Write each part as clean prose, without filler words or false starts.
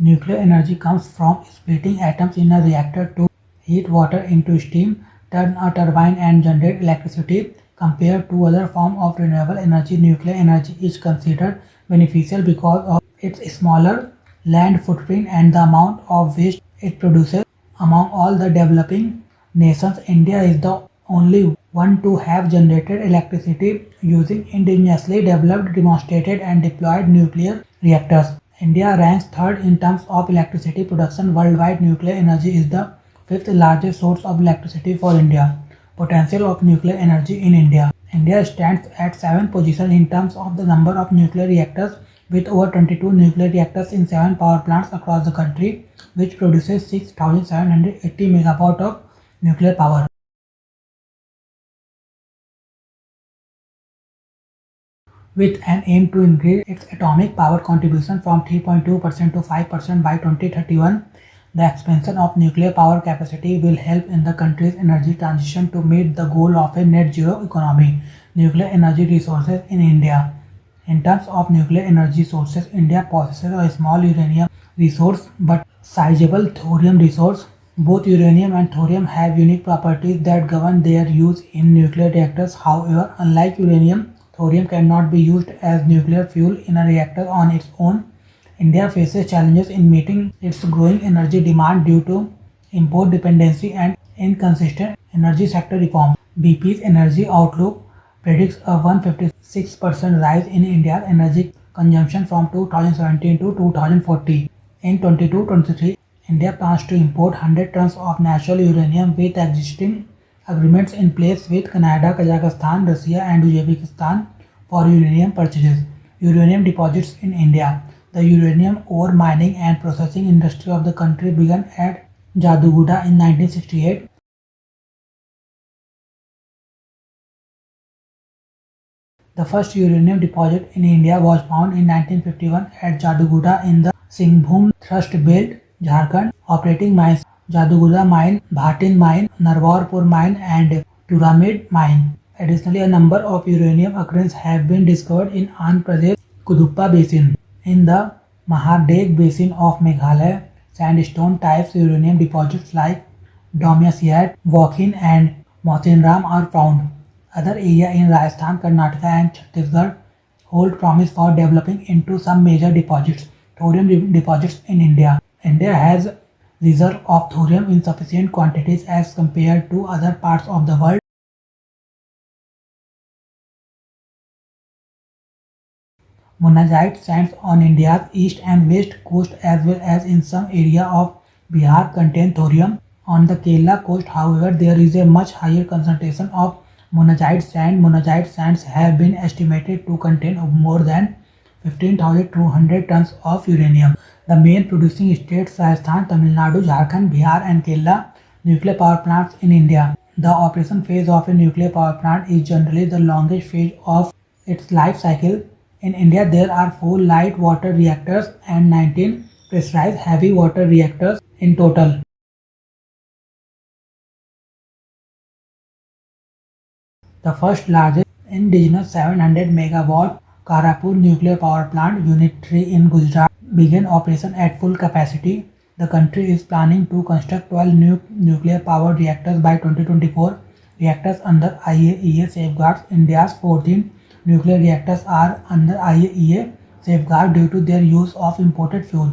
Nuclear energy comes from splitting atoms in a reactor to heat water into steam, turn a turbine and generate electricity. Compared to other forms of renewable energy, nuclear energy is considered beneficial because of its smaller land footprint and the amount of waste it produces. Among all the developing nations, India is the only one to have generated electricity using indigenously developed, demonstrated, and deployed nuclear reactors. India ranks third in terms of electricity production worldwide. Nuclear energy is the fifth largest source of electricity for India. Potential of nuclear energy in India. India stands at 7th position in terms of the number of nuclear reactors, with over 22 nuclear reactors in 7 power plants across the country, which produces 6,780 megawatt of nuclear power. With an aim to increase its atomic power contribution from 3.2% to 5% by 2031. The expansion of nuclear power capacity will help in the country's energy transition to meet the goal of a net zero economy. Nuclear energy resources in India. In terms of nuclear energy sources, India possesses a small uranium resource but sizable thorium resource. Both uranium and thorium have unique properties that govern their use in nuclear reactors. However, unlike uranium, thorium cannot be used as nuclear fuel in a reactor on its own. India faces challenges in meeting its growing energy demand due to import dependency and inconsistent energy sector reforms. BP's Energy Outlook predicts a 156% rise in India's energy consumption from 2017 to 2040. In 22-23, India plans to import 100 tons of natural uranium with existing agreements in place with Canada, Kazakhstan, Russia, and Uzbekistan for uranium purchases. Uranium deposits in India. The uranium ore mining and processing industry of the country began at Jaduguda in 1968. The first uranium deposit in India was found in 1951 at Jaduguda in the Singhbhum Thrust Belt, Jharkhand. Operating mines: Jaduguda Mine, Bhatin Mine, Narwarpur Mine, and Pyramid Mine. Additionally, a number of uranium occurrences have been discovered in Andhra Pradesh Kuduppa Basin. In the Mahadeg Basin of Meghalaya, sandstone types uranium deposits like Domyasiat, Wakhin, and Mawsynram are found. Other areas in Rajasthan, Karnataka, and Chhattisgarh hold promise for developing into some major deposits. Thorium deposits in India. India has reserve of thorium in sufficient quantities as compared to other parts of the world. Monazite sands on India's east and west coast as well as in some area of Bihar contain thorium. On the Kerala coast, however, there is a much higher concentration of monazite sand. Monazite sands have been estimated to contain more than 15,200 tons of uranium. The main producing states: Rajasthan, Tamil Nadu, Jharkhand, Bihar, and Kerala. Nuclear power plants in India. The operation phase of a nuclear power plant is generally the longest phase of its life cycle. In India, there are 4 light water reactors and 19 pressurized heavy water reactors in total. The first largest indigenous 700 megawatt Karapur nuclear power plant, Unit 3 in Gujarat, began operation at full capacity. The country is planning to construct 12 new nuclear power reactors by 2024. Reactors under IAEA safeguards. India's 14 nuclear reactors are under IAEA safeguard due to their use of imported fuel.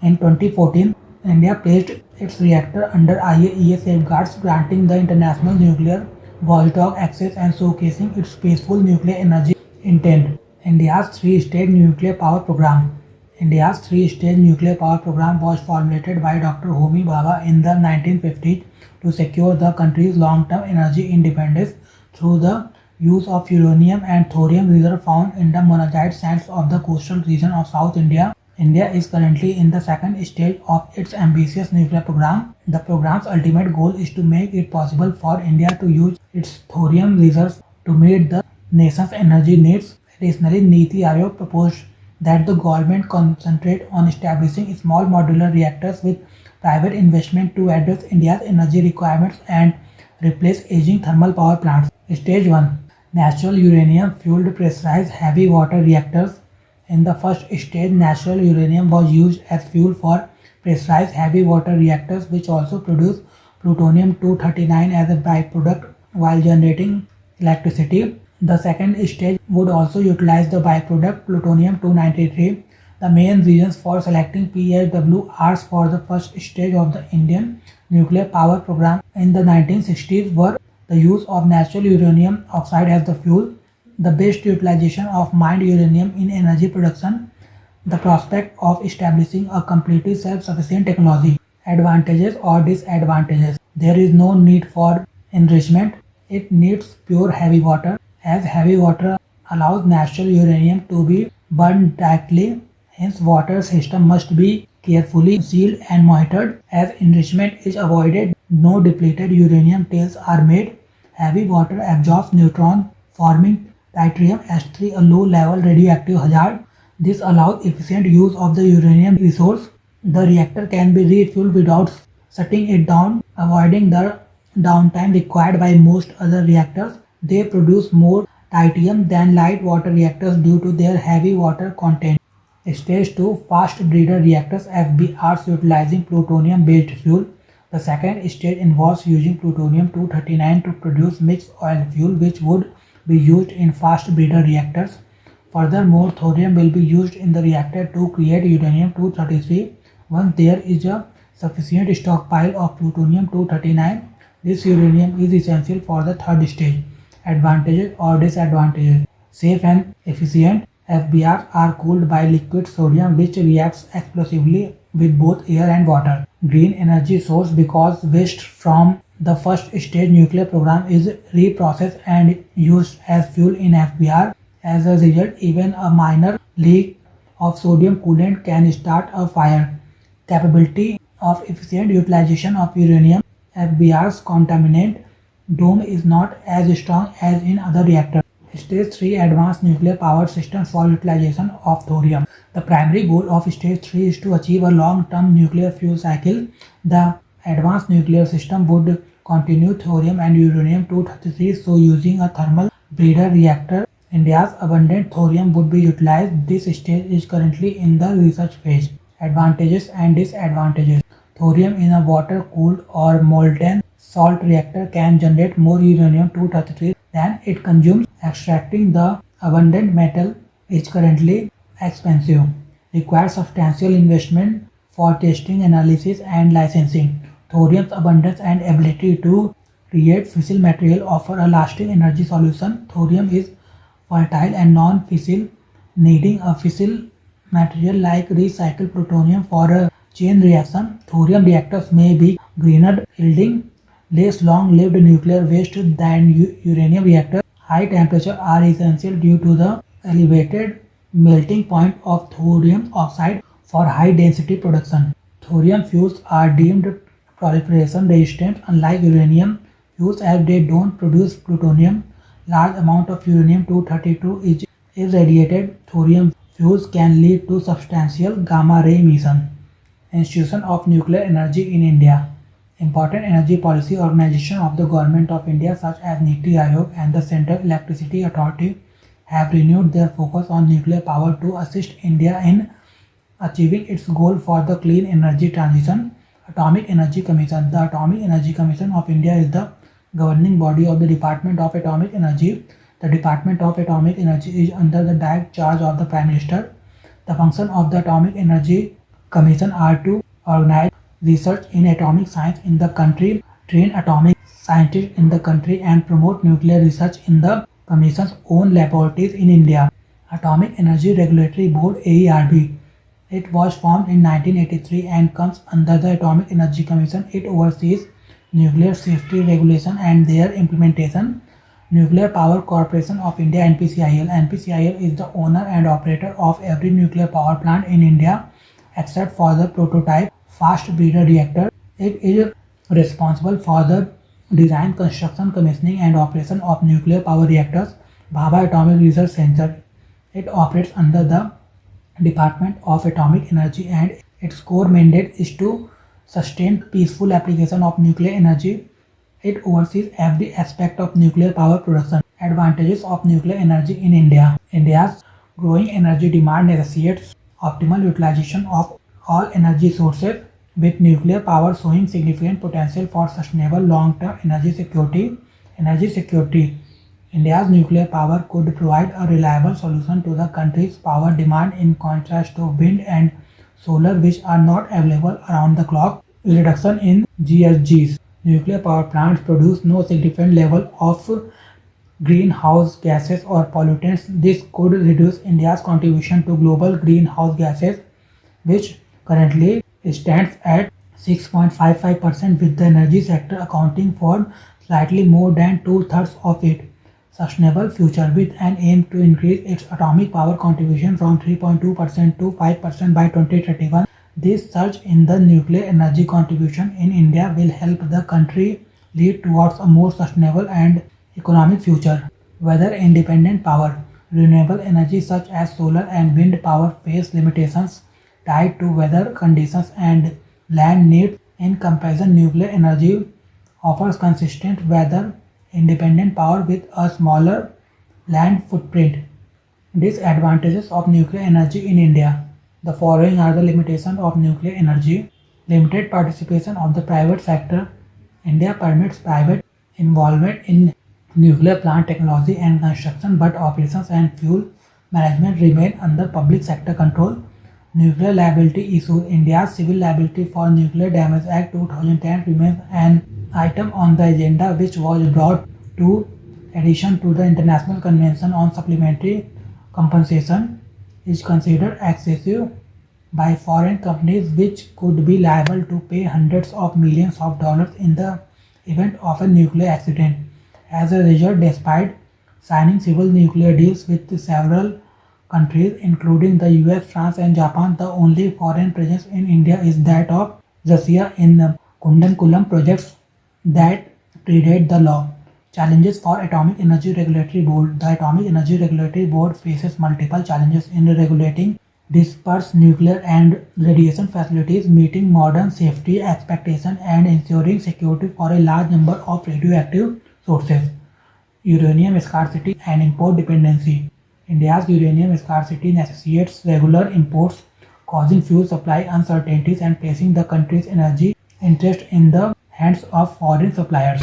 In 2014, India placed its reactor under IAEA safeguards, granting the international nuclear watchdog access and showcasing its peaceful nuclear energy intent. India's three-stage nuclear power program. India's three-stage nuclear power program was formulated by Dr. Homi Bhabha in the 1950s to secure the country's long-term energy independence through the use of uranium and thorium reserve found in the monazite sands of the coastal region of South India. India is currently in the second stage of its ambitious nuclear program. The program's ultimate goal is to make it possible for India to use its thorium reserves to meet the nation's energy needs. Additionally, Niti Aayog proposed that the government concentrate on establishing small modular reactors with private investment to address India's energy requirements and replace aging thermal power plants. Stage 1: Natural uranium fueled pressurized heavy water reactors. In the first stage, natural uranium was used as fuel for pressurized heavy water reactors, which also produce plutonium-239 as a byproduct while generating electricity. The second stage would also utilize the byproduct plutonium-293. The main reasons for selecting PSWRs for the first stage of the Indian nuclear power program in the 1960s were the use of natural uranium oxide as the fuel, the best utilization of mined uranium in energy production, the prospect of establishing a completely self-sufficient technology. Advantages or disadvantages. There is no need for enrichment. It needs pure heavy water, as heavy water allows natural uranium to be burned directly. Hence, water system must be carefully sealed and monitored. As enrichment is avoided, no depleted uranium tails are made. Heavy water absorbs neutrons, forming tritium-S3, a low-level radioactive hazard. This allows efficient use of the uranium resource. The reactor can be refueled without shutting it down, avoiding the downtime required by most other reactors. They produce more tritium than light water reactors due to their heavy water content. Stage 2, Fast Breeder Reactors (FBRs) utilizing plutonium-based fuel. The second stage involves using plutonium-239 to produce mixed oil fuel, which would be used in fast breeder reactors. Furthermore, thorium will be used in the reactor to create uranium-233. Once there is a sufficient stockpile of plutonium-239, this uranium is essential for the third stage. Advantages or disadvantages. Safe and efficient. FBRs are cooled by liquid sodium, which reacts explosively with both air and water. Green energy source, because waste from the first stage nuclear program is reprocessed and used as fuel in FBR. As a result, even a minor leak of sodium coolant can start a fire. Capability of efficient utilization of uranium. FBR's contaminant dome is not as strong as in other reactors. Stage 3, Advanced Nuclear Power Systems for utilization of thorium. The primary goal of Stage 3 is to achieve a long-term nuclear fuel cycle. The advanced nuclear system would continue thorium and uranium-233, so using a thermal breeder reactor, India's abundant thorium would be utilized. This stage is currently in the research phase. Advantages and disadvantages. Thorium in a water-cooled or molten salt reactor can generate more uranium-233 than it consumes. Extracting the abundant metal is currently expensive, requires substantial investment for testing, analysis, and licensing. Thorium's abundance and ability to create fissile material offer a lasting energy solution. Thorium is volatile and non-fissile, needing a fissile material like recycled plutonium for a chain reaction. Thorium reactors may be greener, yielding less long-lived nuclear waste than uranium reactors. High temperatures are essential due to the elevated melting point of thorium oxide for high-density production. Thorium fuels are deemed proliferation resistant, unlike uranium fuels, as they don't produce plutonium. Large amount of uranium-232 is irradiated. Thorium fuels can lead to substantial gamma-ray emission. Institution of Nuclear Energy in India. Important energy policy organization of the Government of India such as NITI Aayog and the Central Electricity Authority have renewed their focus on nuclear power to assist India in achieving its goal for the clean energy transition. Atomic Energy Commission. The Atomic Energy Commission of India is the governing body of the Department of Atomic Energy. The Department of Atomic Energy is under the direct charge of the Prime Minister. The function of the Atomic Energy Commission are to organize research in atomic science in the country, train atomic scientists in the country, and promote nuclear research in the Commission's own laboratories in India. Atomic Energy Regulatory Board (AERB). It was formed in 1983 and comes under the Atomic Energy Commission. It oversees nuclear safety regulation and their implementation. Nuclear Power Corporation of India (NPCIL). NPCIL is the owner and operator of every nuclear power plant in India except for the prototype fast breeder reactor. It is responsible for the design, construction, commissioning, and operation of nuclear power reactors. Bhabha Atomic Research Center. It operates under the Department of Atomic Energy and its core mandate is to sustain peaceful application of nuclear energy. It oversees every aspect of nuclear power production. Advantages of nuclear energy in India. India's Growing energy demand necessitates optimal utilization of all energy sources, with nuclear power showing significant potential for sustainable long-term energy security. Energy security. India's nuclear power could provide a reliable solution to the country's power demand in contrast to wind and solar, which are not available around the clock. Reduction in GHGs. Nuclear power plants produce no significant level of greenhouse gases or pollutants. This could reduce India's contribution to global greenhouse gases, which currently stands at 6.55%, with the energy sector accounting for slightly more than two-thirds of it. Sustainable future, with an aim to increase its atomic power contribution from 3.2% to 5% by 2031. This surge in the nuclear energy contribution in India will help the country lead towards a more sustainable and economic future. Weather independent power. Renewable energy such as solar and wind power face limitations tied to weather conditions and land needs. In comparison, nuclear energy offers consistent weather independent power with a smaller land footprint. Disadvantages of nuclear energy in India. The following are the limitations of nuclear energy. Limited participation of the private sector. India permits private involvement in nuclear plant technology and construction, but operations and fuel management remain under public sector control. Nuclear liability issues. India's Civil Liability for Nuclear Damage Act 2010 remains an item on the agenda, which was brought to addition to the International Convention on Supplementary Compensation, is considered excessive by foreign companies, which could be liable to pay hundreds of millions of dollars in the event of a nuclear accident. As a result, despite signing civil nuclear deals with several countries, including the US, France, and Japan, the only foreign presence in India is that of Russia in Kudankulam projects that predate the law. Challenges for Atomic Energy Regulatory Board. The Atomic Energy Regulatory Board faces multiple challenges in regulating dispersed nuclear and radiation facilities, meeting modern safety expectations, and ensuring security for a large number of radioactive sources. Uranium scarcity and import dependency. India's uranium scarcity necessitates regular imports, causing fuel supply uncertainties and placing the country's energy interest in the hands of foreign suppliers.